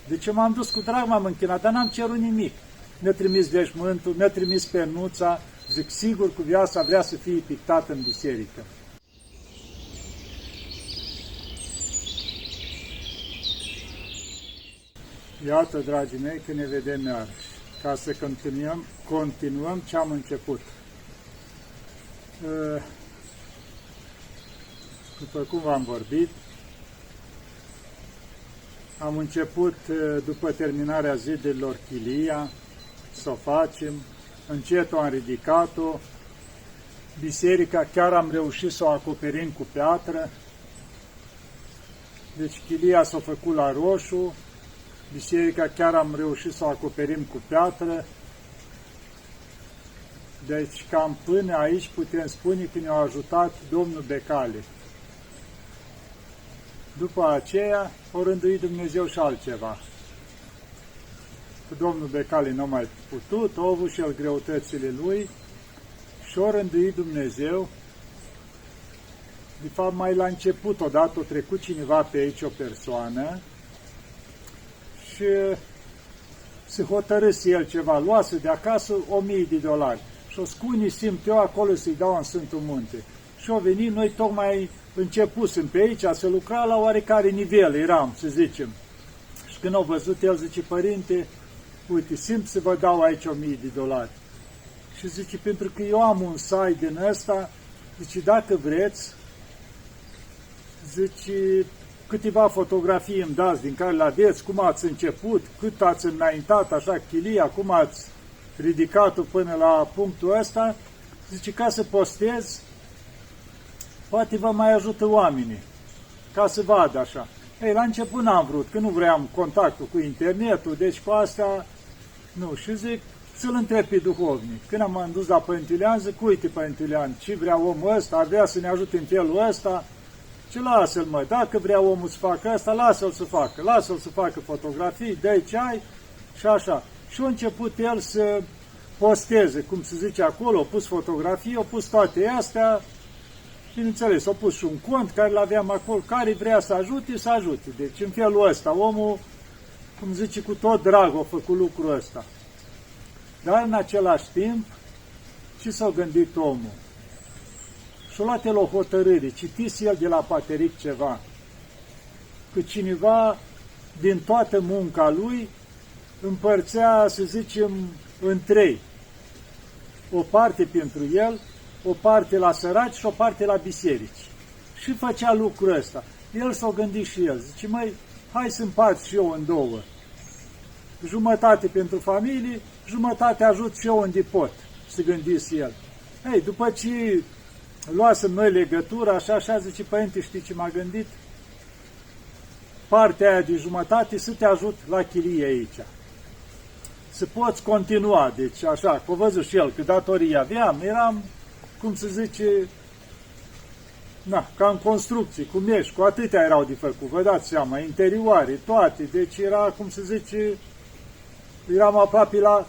Deci m-am dus cu drag, m-am închinat, dar n-am cerut nimic. Mi-a trimis veșmântul, mi-a trimis pernuța, zic, sigur cu viața vrea să fie pictată în biserică. Iată, dragii mei, că ne vedem iarăși, ca să continuăm ce am început. După cum v-am vorbit, am început, după terminarea zidurilor, chilia, să o facem, încet am ridicat-o, biserica chiar am reușit să o acoperim cu piatră, deci chilia s-a făcut la roșu, biserica chiar am reușit să o acoperim cu piatră, deci cam până aici putem spune că ne-a ajutat Domnul Becali. După aceea, o rânduit Dumnezeu și altceva. Cu Domnul Becali nu a mai putut, a avut și el greutățile lui și o rânduit Dumnezeu. De fapt, mai la început, odată, a trecut cineva pe aici, o persoană, și se hotărâse el ceva, luase de acasă $1000. Și o scunii simt eu acolo să-i dau în Sfântul Munte. Și au venit, noi tocmai începusem pe aici să lucra la oarecare nivel, eram, să zicem. Și când au văzut, el zice, părinte, uite, simt să vă dau aici $1000. Și zice, pentru că eu am un site din ăsta, zice, dacă vreți, zice, câteva fotografii îmi dați din care le aveți, cum ați început, cât ați înaintat, așa, chilia, cum ați ridicat-o până la punctul ăsta, zice, ca să postez, poate vă mai ajută oamenii, ca să vadă așa. Ei, la început n-am vrut, că nu vreau contactul cu internetul, deci cu asta, nu, și zic, să-l întreb pe duhovnic. Când am dus la Părinte Iulian, zic, uite, Părinte Iulian, ce vrea omul ăsta, ar vrea să ne ajute în felul ăsta, ce lasă-l, mă, dacă vrea omul să facă asta, lasă-l să facă, lasă-l să facă fotografii, dă-i ce ai și așa. Și a început el să posteze, cum se zice acolo, a pus fotografii, a pus toate astea, bineînțeles, a pus și un cont care l-aveam acolo, care vrea să ajute, să ajute. Deci în felul ăsta, omul, cum zice, cu tot drag a făcut lucrul ăsta. Dar în același timp, ce s-a gândit omul? Și-a luat el o hotărâre, citise el de la Pateric ceva, că cineva din toată munca lui împărțea, să zicem, în trei. O parte pentru el, o parte la săraci și o parte la biserici. Și făcea lucrul ăsta. El s-a gândit și el, zice, măi, hai să împart și eu în două. Jumătate pentru familie, jumătate ajut și eu unde pot, se gândise el. Ei, după ce luasem noi legătura, așa, zice, părinte, știi ce m-a gândit? Partea aia de jumătate să te ajut la chilie aici. Să poți continua, deci așa, că a văzut și el, că datorii aveam, eram, cum se zice, ca în construcții, cu meși, cu atâtea erau de făcut, vă dați seama, interioare, toate, deci era, cum se zice, eram aproape la,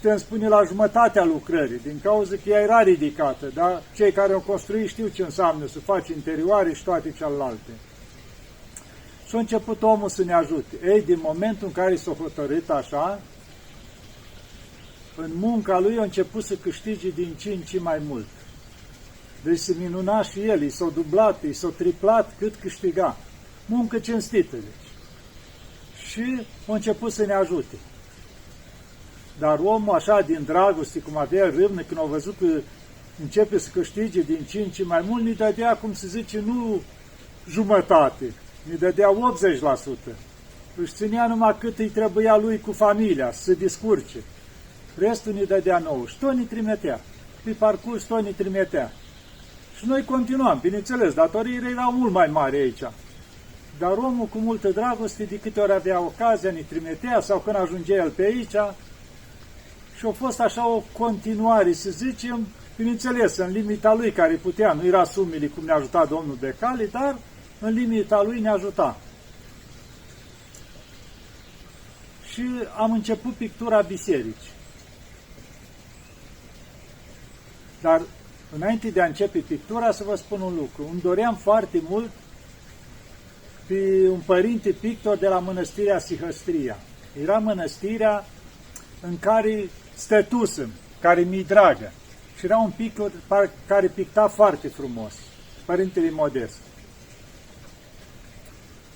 putem spune, la jumătatea lucrării, din cauza că ea era ridicată, dar cei care au construit știu ce înseamnă să faci interioare și toate celelalte. Și a început omul să ne ajute. Ei, din momentul în care s-a hotărât așa, în munca lui a început să câștige din ce în ce mai mult. Deci se minuna și el, i s-a dublat, i s-a triplat cât câștiga. Muncă cinstită, deci. Și a început să ne ajute. Dar omul așa, din dragoste, cum avea râvnă, când a văzut că începe să câștige din ce în ce mai mult, ne dădea, cum se zice, nu jumătate, ne dădea 80%. Își ținea numai cât îi trebuia lui cu familia, să se descurce. Restul ne dădea nouă și tot ne trimitea. Pe parcurs tot ne trimitea. Și noi continuam, bineînțeles, datoriile erau mult mai mari aici. Dar omul cu multă dragoste, de câte ori avea ocazia, ne trimitea, sau când ajungea el pe aici, și a fost așa o continuare, să zicem, bineînțeles, în limita lui care putea, nu era sumele cum ne-a ajutat domnul Becali, dar în limita lui ne ajuta. Și am început pictura bisericii. Dar înainte de a începe pictura, să vă spun un lucru. Îmi doream foarte mult pe un părinte pictor de la mănăstirea Sihăstria. Era mănăstirea în care stătusem, care mi-i dragă. Și era un pictor care picta foarte frumos, părintele Modest.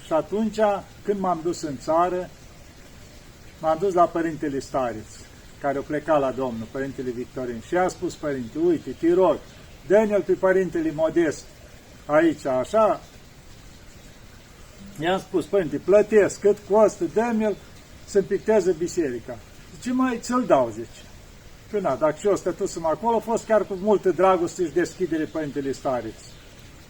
Și atunci, când m-am dus în țară, m-am dus la părintele Stareț, care o pleca la Domnul, părintele Victorin. Și a spus părinte, uite, te rog, dă-ne-l pe părintele Modest aici, așa. I-am spus, părinte, plătesc, cât costă, dă-mi-l să-mi picteze biserica. Zice, mai ți-l dau, zice. Că na, dacă și eu stătusem acolo, a fost chiar cu multă dragoste și deschidere părintele Stareț.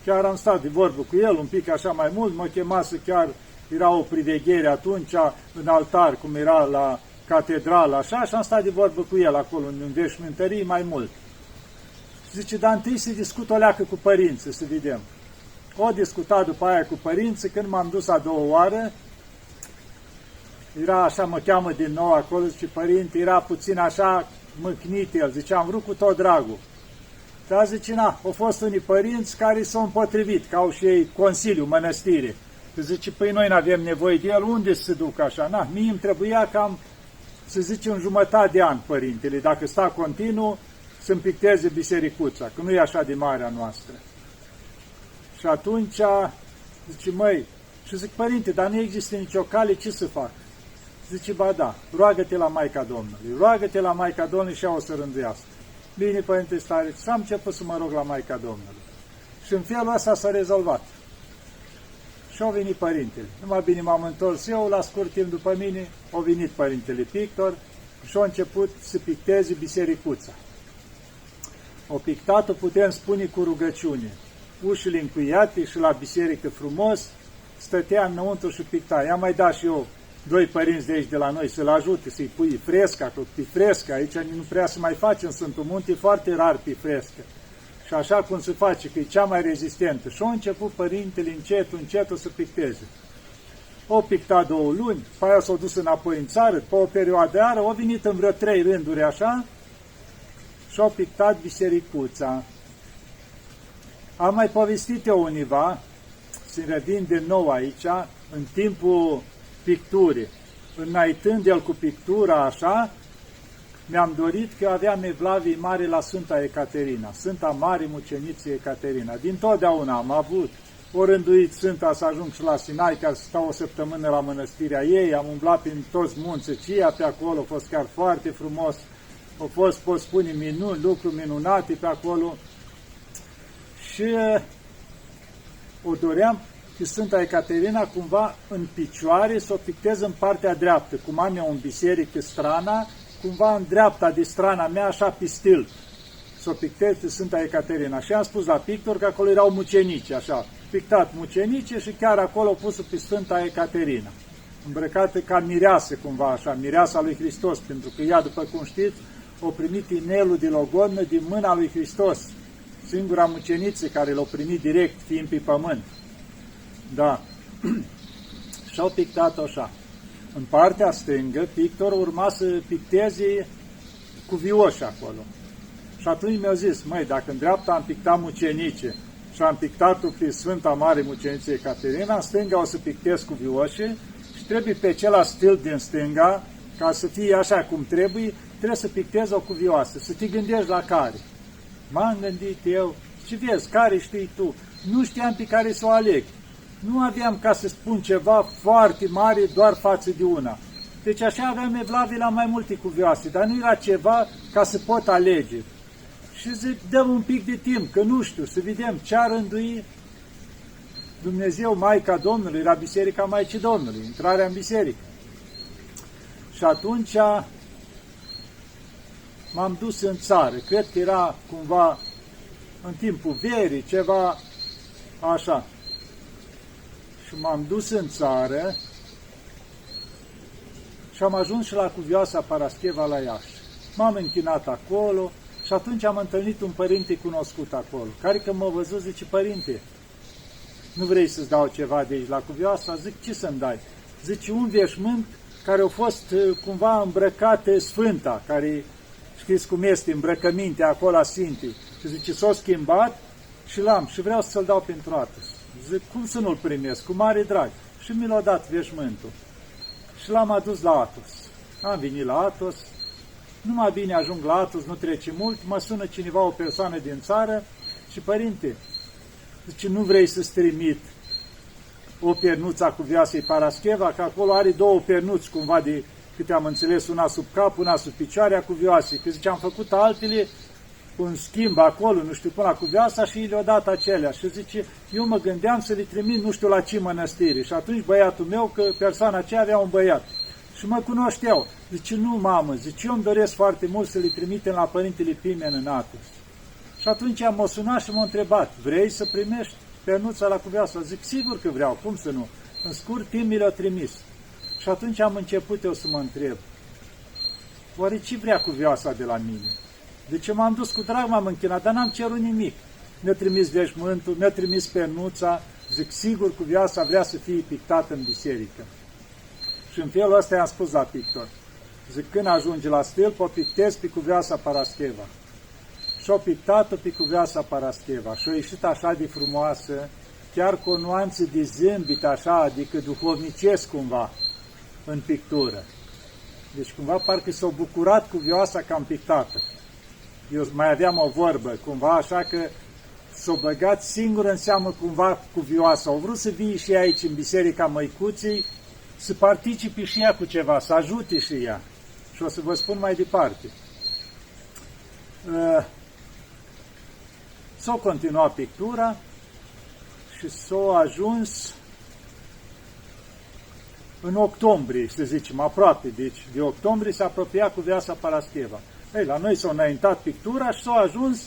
Chiar am stat de vorbă cu el un pic așa mai mult, mă chemase chiar, era o priveghere atunci în altar, cum era la catedrală, așa, și am stat de vorbă cu el acolo, în veșmântării mai mult. Și zice, dar întâi să discut o leacă cu părinții, să vedem. O discutat după aia cu părinții, când m-am dus a doua oară, era așa, mă cheamă din nou acolo, zice, părinte, era puțin așa mâcnit el, zice, am vrut cu tot dragul. Dar zice, na, au fost unii părinți care s-au împotrivit, că au și ei consiliu, mănăstire. Zice, păi noi n-avem nevoie de el, unde să se duc așa? Na, mie îmi trebuia cam, să zice, un jumătate de an, părintele, dacă sta continuu, să-mi picteze bisericuța, că nu e așa de mare a noastră. Și atunci, zice, măi, și zic, părinte, dar nu există nicio cale, ce să fac? Zice, ba da, roagă-te la Maica Domnului, roagă-te la Maica Domnului și ea o să rânduiască. Bine, părinte Stareț, și am început să mă rog la Maica Domnului. Și în felul ăsta s-a rezolvat. Și au venit părintele. Numai bine m-am întors eu, la scurt timp după mine, au venit părintele pictor și au început să picteze bisericuța. O pictat-o, putem spune, cu rugăciune. Ușile încuiate și la biserică frumos, stătea înăuntru și picta. I-am mai dat și eu doi părinți de aici de la noi să-l ajute, să-i pui fresca, că pe fresca, aici nu prea să mai face în Sfântul Munte, e foarte rar pe frescă. Și așa cum se face, că e cea mai rezistentă. Și a început părintele încetul să picteze. O pictat 2 luni, pe aia s-au dus înapoi în țară, pe o perioadă ară, au venit în vreo 3 rânduri așa și au pictat bisericuța. Am mai povestit eu univa, să revin din nou aici, în timpul picturii. Înaintând el cu pictura așa, mi-am dorit că aveam evlavii mari la Sfânta Ecaterina, Sfânta Mare Muceniță Ecaterina. Din totdeauna am avut. O rânduit Sfânta să ajung și la Sinai, ca să stau o săptămână la mănăstirea ei, am umblat prin toți munții pe acolo, a fost chiar foarte frumos, au fost, pot spune, minuni, lucruri minunate pe acolo. Și o doream că Sfânta Ecaterina cumva în picioare să o pictez în partea dreaptă, cum am eu în biserică strana, cumva în dreapta de strana mea, așa pe stil, să o pictez pe Sfânta Ecaterina. Și am spus la pictor că acolo erau mucenici, așa, pictat mucenice și chiar acolo pus pe Sfânta Ecaterina, îmbrăcată ca mireasă cumva, așa, mireasa lui Hristos, pentru că ea, după cum știți, o primit inelul de logodnă din mâna lui Hristos, singura muceniță care l-a primit direct, fiind pe pământ. Da. Și-au pictat așa. În partea stângă, pictorul urma să picteze cu vioși acolo. Și atunci mi-au zis, măi, dacă în dreapta am pictat mucenice și am pictat-o pe Sfânta Mare Muceniță Ecaterina, în stânga o să pictez cu vioșe și trebuie pe același stil din stânga, ca să fie așa cum trebuie să pictezi o cuvioasă, să te gândești la care. M-am gândit eu, și vezi, care știi tu? Nu știam pe care să o aleg. Nu aveam ca să spun ceva foarte mare doar față de una. Deci așa aveam evlavii la mai multe cuvioase, dar nu era ceva ca să pot alege. Și zic, dăm un pic de timp, că nu știu, să vedem ce ar rândui Dumnezeu, Maica Domnului, la Biserica Maicii Domnului, intrarea în biserică. Și atunci m-am dus în țară, cred că era cumva în timpul verii, ceva așa. Și m-am dus în țară și am ajuns și la Cuvioasa Parascheva la Iași. M-am închinat acolo și atunci am întâlnit un părinte cunoscut acolo, care că m-a văzut, zice, părinte, nu vrei să-ți dau ceva de aici la Cuvioasa? Zic, ce să-mi dai? Zice, un veșmânt care a fost cumva îmbrăcată Sfânta, care știți cum este, îmbrăcăminte acolo a Sfintei. Și zice, s-a schimbat și l-am și vreau să-l dau pentru atât. Zic, cum să nu-l primesc? Cu mare drag. Și mi l-a dat veșmântul. Și l-am adus la Atos. Am venit la Atos, numai bine ajung la Atos, nu trece mult, mă sună cineva, o persoană din țară, și părinte, zice, nu vrei să-ți trimit o pernuță cu Vioasei Parascheva, că acolo are două pernuți, cumva de câte am înțeles, una sub cap, una sub picioare, cu Vioasei. Că zice, am făcut altele, un schimb acolo, nu știu cum, la Cuvioasa, și le-au dat acelea. Și zice, eu mă gândeam să le trimit nu știu la ce mănăstire. Și atunci băiatul meu, că persoana aceea avea un băiat. Și mă cunoșteau. Zice, nu mamă, zice, eu îmi doresc foarte mult să le trimitem la Părintele Pimen în Atos. Și atunci am sunat și m-a întrebat, vrei să primești pernuța la Cuvioasa? Zic, sigur că vreau, cum să nu? În scurt timp mi le-a trimis. Și atunci am început eu să mă întreb, oare ce vrea Cuvioasa de la mine? Deci m-am dus cu drag, m-am închinat, dar n-am cerut nimic. Mi-a trimis veșmântul, mi-a trimis pernuța, zic, sigur Cuvioasa vrea să fie pictată în biserică. Și în felul ăsta i-am spus la pictor. Zic, când ajunge la stâlp, o pictez pe Cuvioasa Parascheva. Și-o pictat-o pe Cuvioasa Parascheva. Și-o ieșit așa de frumoasă, chiar cu o nuanță de zâmbit așa, adică duhovnicesc cumva, în pictură. Deci cumva parcă s-a bucurat Cuvioasa că am pictat-o. Eu mai aveam o vorbă, cumva așa că s-o băgat singur în seamă cumva Cuvioasa. Au vrut să vie și aici în Biserica Măicuței, să participe și ea cu ceva, să ajute și ea. Și o să vă spun mai departe. S-a continuat pictura și s-a ajuns în octombrie, să zicem, aproape, deci de octombrie s-a apropiat Cuvioasa Parascheva. Ei, la noi s-a înaintat pictura și s-a ajuns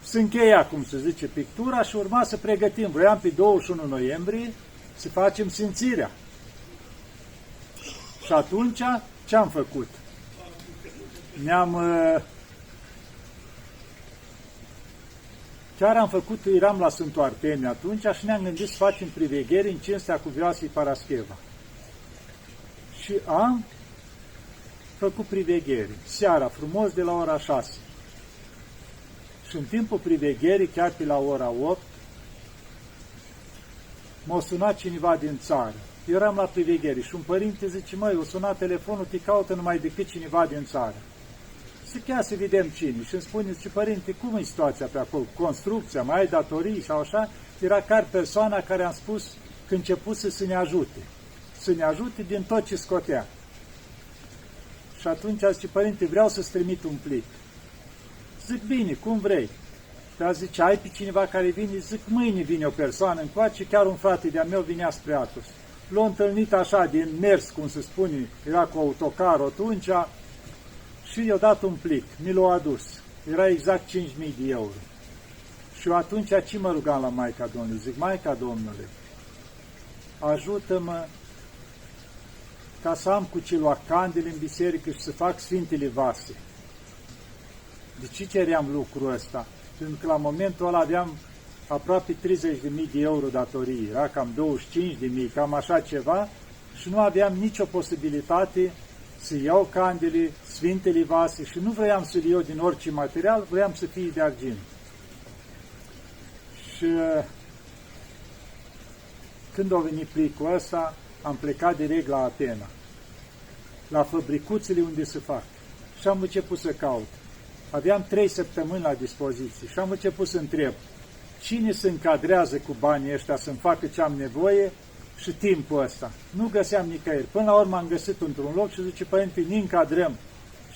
să încheia, cum se zice, pictura și urma să pregătim. Vroiam pe 21 noiembrie să facem sfințirea. Și atunci, ce am făcut? Chiar am făcut, eram la Sfântul Artemie atunci și ne-am gândit să facem priveghere în cinstea Cuvioasei Parascheva. Și am făcut priveghere, seara, frumos, de la ora 6. Și în timpul privegherii, chiar pe la ora 8, m-a sunat cineva din țară. Eu eram la priveghere și un părinte zice, măi, o sunat telefonul, te caută numai decât cineva din țară. Zic, ia să vedem cine. Și îmi spune, zice, părinte, cum e situația pe acolo? Construcția, mai ai datorii sau așa? Era chiar persoana care am spus că începuse să ne ajute. Să ne ajute din tot ce scotea. Și atunci zice, părinte, vreau să-ți trimit un plic. Zic, bine, cum vrei. Dar zice, ai pe cineva care vine? Zic, mâine vine o persoană încoace, chiar un frate de-a meu vinea spre Atos. L-a întâlnit așa, din mers, cum se spune, era cu autocarul atunci, și i-a dat un plic, mi l-a adus. Era exact 5.000 de euro. Și eu atunci ce mă rugam la Maica Domnului? Zic, Maica Domnului, ajută-mă ca să am cu ce lua candele în biserică și să fac Sfintele Vase. De ce ceream lucrul ăsta? Pentru că la momentul ăla aveam aproape 30.000 de euro datorii, era cam 25.000, cam așa ceva, și nu aveam nicio posibilitate să iau candele, Sfintele Vase, și nu vroiam să le iau din orice material, vroiam să fie de argint. Și când a venit plicul ăsta, am plecat direct la Atena, la fabricuțele unde se fac, și am început să caut. Aveam 3 săptămâni la dispoziție și am început să întreb cine se încadrează cu banii ăștia să-mi facă ce am nevoie și timpul ăsta. Nu găseam nicăieri. Până la urmă am găsit într-un loc și zice, părinte, ne încadrăm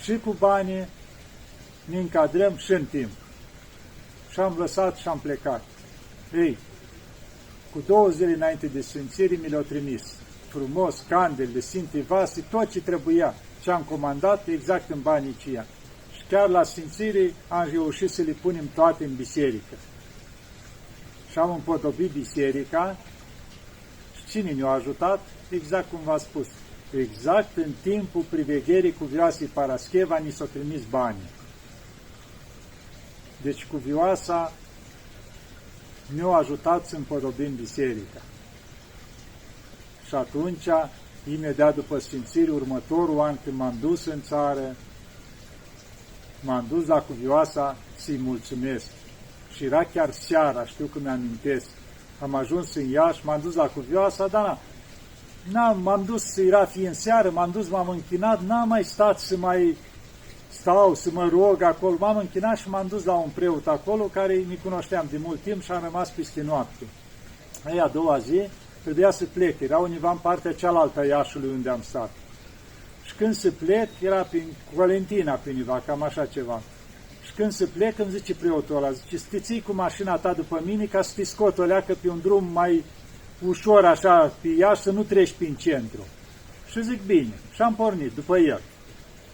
și cu banii, ne încadrăm și în timp. Și am lăsat și am plecat. Ei, cu 2 zile înainte de sfințire mi le-au trimis. Frumos, candele, Sfinte Vase, tot ce trebuia. Ce am comandat exact în banii aceia. Și chiar la sfințire am reușit să le punem toate în biserică. Și am împodobit biserica. Și cine ne-a ajutat? Exact cum v-a spus. Exact în timpul privegherii Cuvioasei Parascheva ni s-au trimis banii. Deci Cuvioasa ne-a ajutat să împodobim biserica. Și atunci, imediat după sfințire, următorul an când m-am dus în țară, m-am dus la Cuvioasa să-i mulțumesc. Și era chiar seara, știu că mi-amintesc, Am ajuns în Iași, m-am dus la Cuvioasa, dar m-am dus, era fiind seară, m-am dus, m-am închinat, n-am mai stat să mai stau, să mă rog acolo. M-am închinat și m-am dus la un preot acolo, care mi cunoșteam de mult timp și am rămas peste noapte. A doua zi, trebuia să plec, era undeva în partea cealaltă a Iașului unde am stat. Și când se plec, era prin Valentina, pe undeva, cam așa ceva. Și când se plec, îmi zice preotul ăla, zice, să te ții cu mașina ta după mine ca să te scot o leacă pe un drum mai ușor, așa, pe Iași, să nu treci prin centru. Și zic, bine. Și am pornit după el.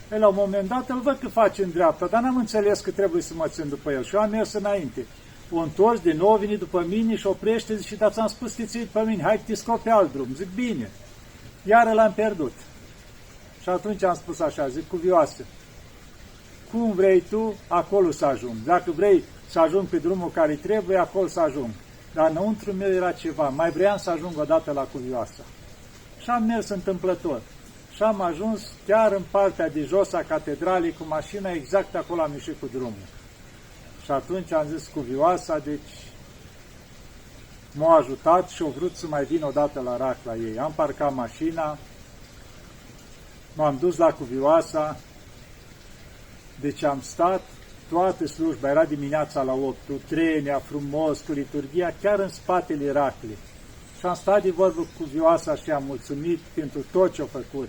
La un moment dat îl văd că face în dreapta, dar n-am înțeles că trebuie să mă țin după el. Și eu am mers înainte. O întors din nou, vine după mine și oprește, zice, dar ți-am spus să te ții după mine, hai că te scot pe alt drum. Zic, bine. Iar l-am pierdut. Și atunci am spus așa, zic, Cuvioasă, cum vrei tu, acolo să ajung. Dacă vrei să ajung pe drumul care trebuie, acolo să ajung. Dar înăuntru meu era ceva, mai vreau să ajung odată la Cuvioasa. Și am mers întâmplător. Și am ajuns chiar în partea de jos a catedralei cu mașina, exact acolo am ieșit cu drumul. Și atunci am zis Cuvioasa, deci m-a ajutat și au vrut să mai vin odată la Rac la ei. Am parcat mașina, m-am dus la Cuvioasa, deci am stat toată slujba, era dimineața la 8, cu trenia frumos, cu liturghia, chiar în spatele Raclei. Și am stat de vorbă cu Cuvioasa și am mulțumit pentru tot ce a făcut.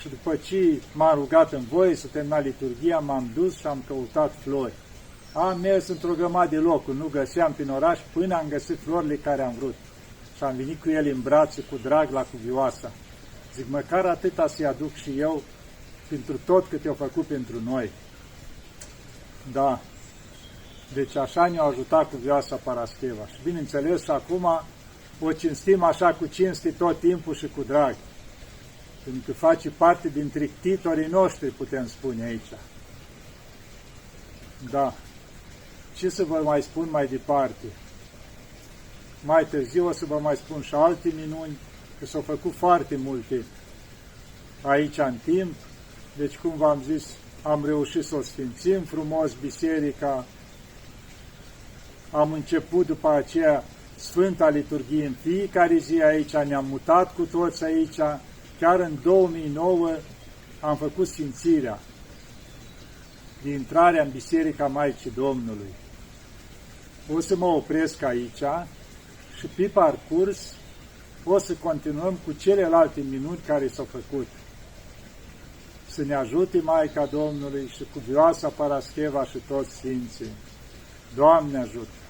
Și după ce m-am rugat în voie să termina liturghia, m-am dus și am căutat flori. Am mers într-o grămadă de locuri, nu găseam prin oraș, până am găsit florile care am vrut. Și am venit cu ele în brațe, cu drag, la Cuvioasa. Zic, măcar atâta să-i aduc și eu pentru tot cât i-au făcut pentru noi. Da. Deci așa ne-a ajutat Cuvioasa Parascheva. Și bineînțeles, și acum o cinstim așa cu cinste tot timpul și cu drag. Pentru că face parte dintre titorii noștri, putem spune aici. Da. Ce să vă mai spun mai departe? Mai târziu o să vă mai spun și alte minuni, că s-au făcut foarte multe aici în timp. Deci, cum v-am zis, am reușit să o sfințim frumos biserica. Am început după aceea Sfânta Liturghie în fiecare zi aici, ne-am mutat cu toți aici. Chiar în 2009 am făcut sfințirea de intrarea în Biserica Maicii Domnului. O să mă opresc aici și pe parcurs o să continuăm cu celelalte minuni care s-au făcut. Să ne ajute Maica Domnului și Cuvioasa Parascheva și toți Sfinții. Doamne ajută!